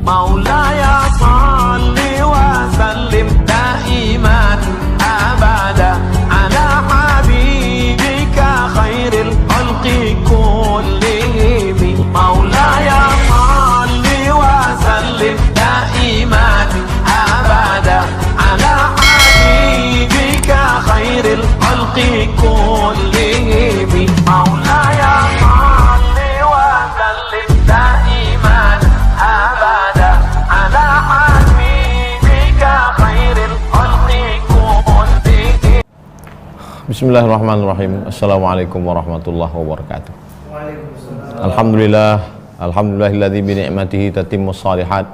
مولاي صل وسلم دائما أبدا على حبيبك خير الخلق كلهم مولاي صل وسلم دائما أبدا على حبيبك خير الخلق كلهم مولاي صل وسلم دائما أبدا على حبيبك خير الخلق كلهم. Bismillahirrahmanirrahim. Assalamualaikum warahmatullahi wabarakatuh. Alhamdulillahilladzi bi ni'matihi tatimmus shalihat.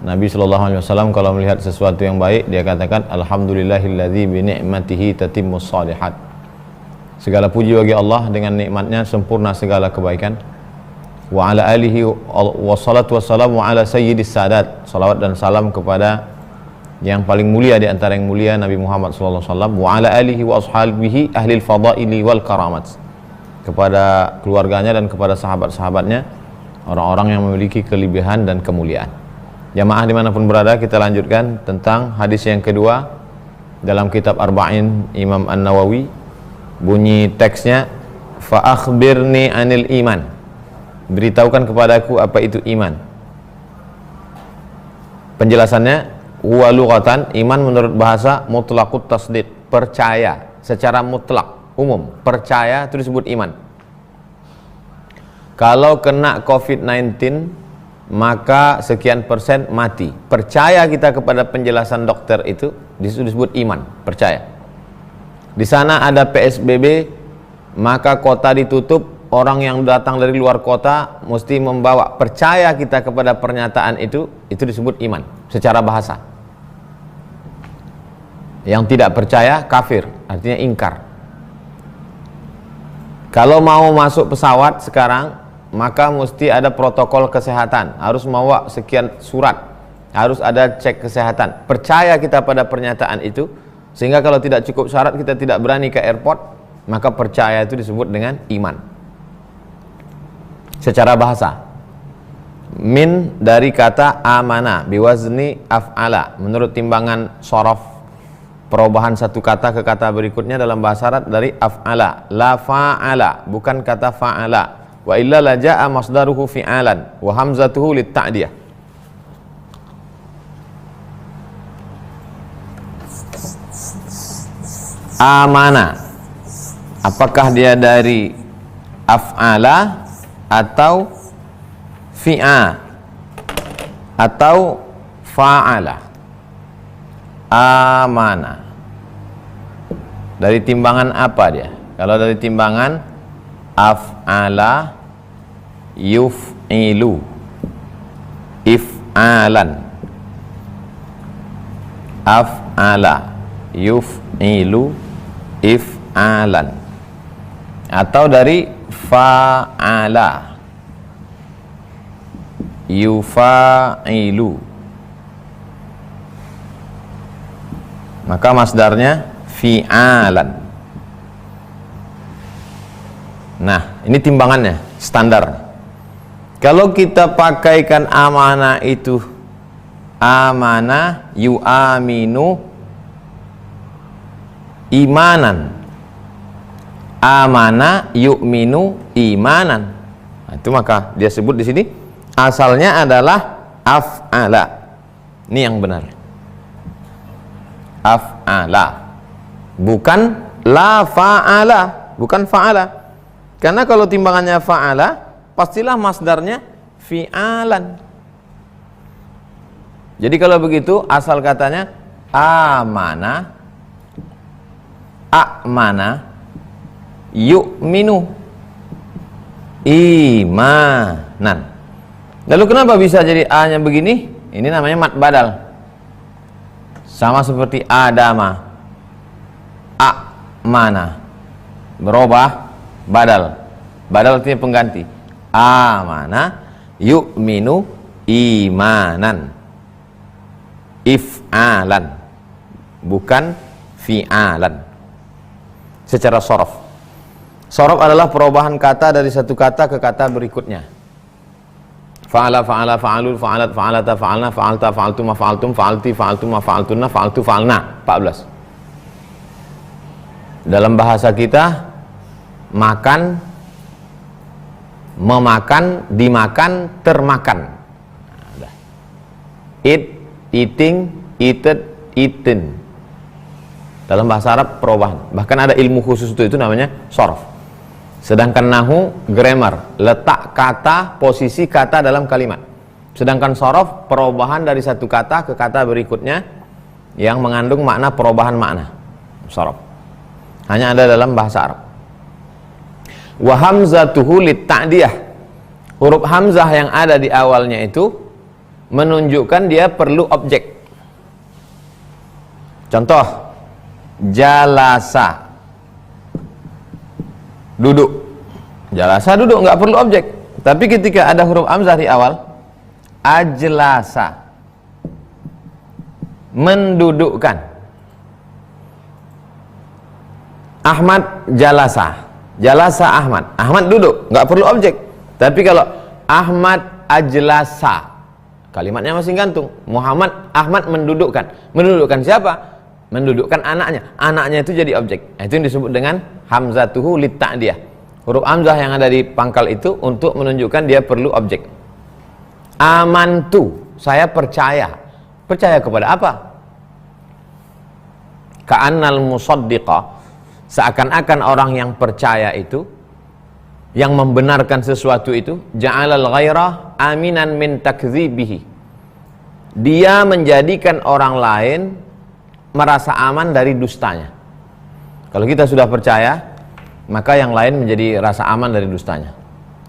Nabi sallallahu alaihi wasallam kalau melihat sesuatu yang baik dia katakan alhamdulillahilladzi bi ni'matihi tatimmus shalihat. Segala puji bagi Allah, dengan nikmatnya sempurna segala kebaikan. Wa ala alihi wassalatu wassalamu ala sayyidis sadat. Salawat dan salam kepada yang paling mulia di antara yang mulia, Nabi Muhammad sallallahu alaihi wasallam. Wa ala alihi wa ashabihi ahlil fadaili wal karamat. Kepada keluarganya dan kepada sahabat-sahabatnya, orang-orang yang memiliki kelebihan dan kemuliaan. Jamaah dimanapun berada, kita lanjutkan tentang hadis yang kedua dalam kitab Arba'in Imam An-Nawawi. Bunyi teksnya, fa akhbirni anil iman. Beritahukan kepadaku apa itu iman. Penjelasannya, huwa lughatan, iman menurut bahasa mutlaqut tasdiq, percaya secara mutlak, umum, percaya itu disebut iman. Kalau kena COVID-19 maka sekian persen mati. Percaya kita kepada penjelasan dokter itu disebut iman, percaya. Di sana ada PSBB, maka kota ditutup, orang yang datang dari luar kota mesti membawa, percaya kita kepada pernyataan itu disebut iman secara bahasa. Yang tidak percaya kafir, artinya ingkar. Kalau mau masuk pesawat sekarang, maka mesti ada protokol kesehatan, harus membawa sekian surat, harus ada cek kesehatan. Percaya kita pada pernyataan itu, sehingga kalau tidak cukup syarat kita tidak berani ke airport, maka percaya itu disebut dengan iman. Secara bahasa, min dari kata amana biwazni af'ala, menurut timbangan shorof, perubahan satu kata ke kata berikutnya dalam bahasa Arab dari af'ala, la fa'ala, bukan kata fa'ala. Wa illa la ja'a masdaruhu fi'alan wa hamzatuhu lit ta'diyah. Amana, apakah dia dari af'ala atau fi'a atau fa'ala? Amana dari timbangan apa dia? Kalau dari timbangan af'ala yuf'ilu, if'alan, af'ala yuf'ilu if'alan, atau dari fa'ala yufa'ilu, maka masdarnya fi'alan. Nah, ini timbangannya, standar. Kalau kita pakaikan amanah itu, amanah yu'aminu imanan, amanah yu'minu imanan. Nah, itu maka dia sebut di sini asalnya adalah af'ala. Ini yang benar. Af'ala, bukan la fa'ala, bukan fa'ala. Karena kalau timbangannya fa'ala, pastilah masdarnya fi'alan. Jadi kalau begitu asal katanya amana, a'mana, yu'minu, imanan. Lalu kenapa bisa jadi A-nya begini? Ini namanya mad badal. Sama seperti adama, a'mana, berubah badal. Badal artinya pengganti. Amana, yu'minu, imanan, if'alan, bukan fi'alan. Secara shorof, shorof adalah perubahan kata dari satu kata ke kata berikutnya. Fa'ala, fa'ala, fa'alul, fa'alat, fa'alata, fa'alna, fa'alta, fa'altuma, fa'altum, fa'alti, fa'altuma, fa'altunna, fa'altu, fa'alna. 14. Dalam bahasa kita, makan, memakan, dimakan, termakan. Eat, eating, eated, eaten. Dalam bahasa Arab perubahan. Bahkan ada ilmu khusus itu namanya shorf. Sedangkan nahu, grammar, letak kata, posisi kata dalam kalimat. Sedangkan shorf, perubahan dari satu kata ke kata berikutnya yang mengandung makna perubahan makna. Shorf hanya ada dalam bahasa Arab. Wa hamzatuhu lit-ta'diyah. Huruf hamzah yang ada di awalnya itu menunjukkan dia perlu objek. Contoh, jalasa, duduk. Jalasa duduk, nggak perlu objek. Tapi ketika ada huruf hamzah di awal, ajlasa, mendudukkan. Ahmad jalasa, jalasa Ahmad, Ahmad duduk, nggak perlu objek. Tapi kalau Ahmad ajlasa, kalimatnya masih gantung. Muhammad, Ahmad mendudukkan. Mendudukkan siapa? Mendudukkan anaknya. Anaknya itu jadi objek. Itu yang disebut dengan hamzatuhu lit-ta'diyah. Huruf hamzah yang ada di pangkal itu untuk menunjukkan dia perlu objek. Amantu, saya percaya. Percaya kepada apa? Ka'annal musaddiqa, seakan-akan orang yang percaya itu, yang membenarkan sesuatu itu, ja'alal ghairah aminan min takdzibihi. Dia menjadikan orang lain merasa aman dari dustanya. Kalau kita sudah percaya, maka yang lain menjadi rasa aman dari dustanya.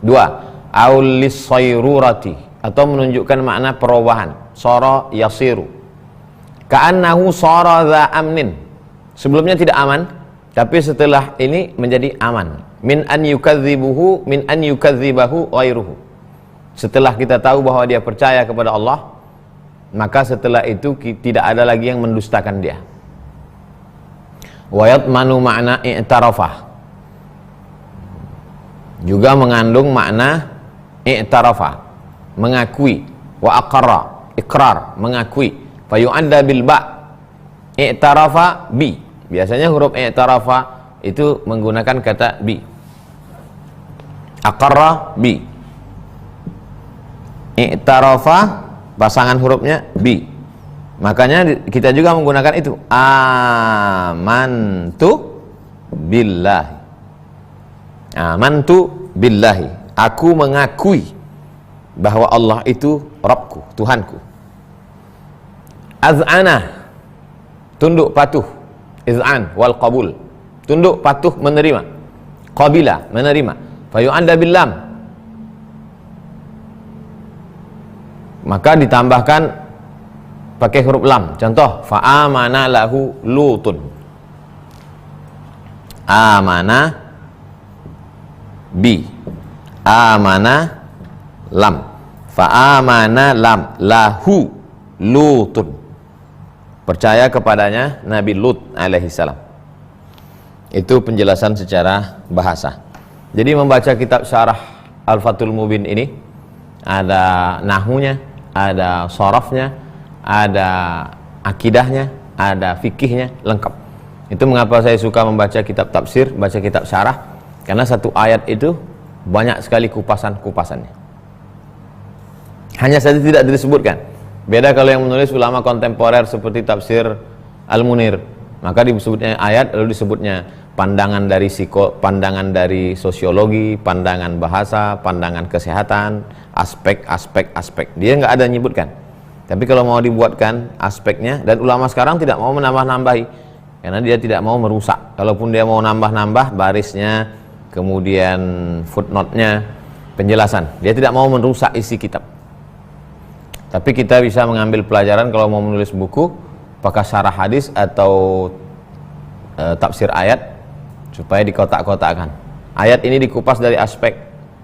2. Aulis sayrurati, atau menunjukkan makna perubahan. Sara yasiru. Ka'annahu sara dza amnin. Sebelumnya tidak aman, tapi setelah ini menjadi aman. Min an yukadzibuhu, min an yukadzibahu ghairuhu. Setelah kita tahu bahwa dia percaya kepada Allah, maka setelah itu tidak ada lagi yang mendustakan dia. Wa yatmanu makna i'tarafah, juga mengandung makna i'tarafah, mengakui. Wa aqarra, ikrar, mengakui. Fa yu'adda bil ba', i'tarafa bi. Biasanya huruf i'tarafa itu menggunakan kata bi. Aqarra bi. I'tarafa pasangan hurufnya bi. Makanya kita juga menggunakan itu. Amantu billahi. Amantu billahi. Aku mengakui bahwa Allah itu Rabbku, Tuhanku. Az'ana, tunduk patuh. Iz'an wal qabul, tunduk patuh menerima. Qabila, menerima. Fayu'anda billam, maka ditambahkan pakai huruf lam. Contoh, fa'amana lahu lutun. Amana bi, amana lam, fa'amana lam lahu lutun. Percaya kepadanya Nabi Lut alaihi salam. Itu penjelasan secara bahasa. Jadi membaca kitab Syarah Al-Fathul Mubin ini ada nahunya, ada sorafnya, ada akidahnya, ada fikihnya, lengkap. Itu mengapa saya suka membaca kitab tafsir, baca kitab syarah, karena satu ayat itu banyak sekali kupasan-kupasannya. Hanya saja tidak disebutkan. Beda kalau yang menulis ulama kontemporer seperti tafsir Al-Munir, maka disebutnya ayat, lalu disebutnya pandangan dari sosiologi, pandangan bahasa, pandangan kesehatan, aspek. Dia nggak ada nyebutkan. Tapi kalau mau dibuatkan aspeknya, dan ulama sekarang tidak mau menambah-nambahi, karena dia tidak mau merusak. Kalaupun dia mau nambah-nambah barisnya, kemudian footnote-nya, penjelasan, dia tidak mau merusak isi kitab. Tapi kita bisa mengambil pelajaran kalau mau menulis buku, apakah syarah hadis atau tafsir ayat, supaya dikotak-kotakkan. Ayat ini dikupas dari aspek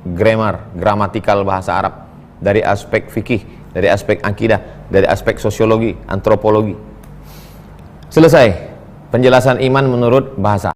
grammar, gramatikal bahasa Arab, dari aspek fikih, dari aspek akidah, dari aspek sosiologi, antropologi. Selesai penjelasan iman menurut bahasa.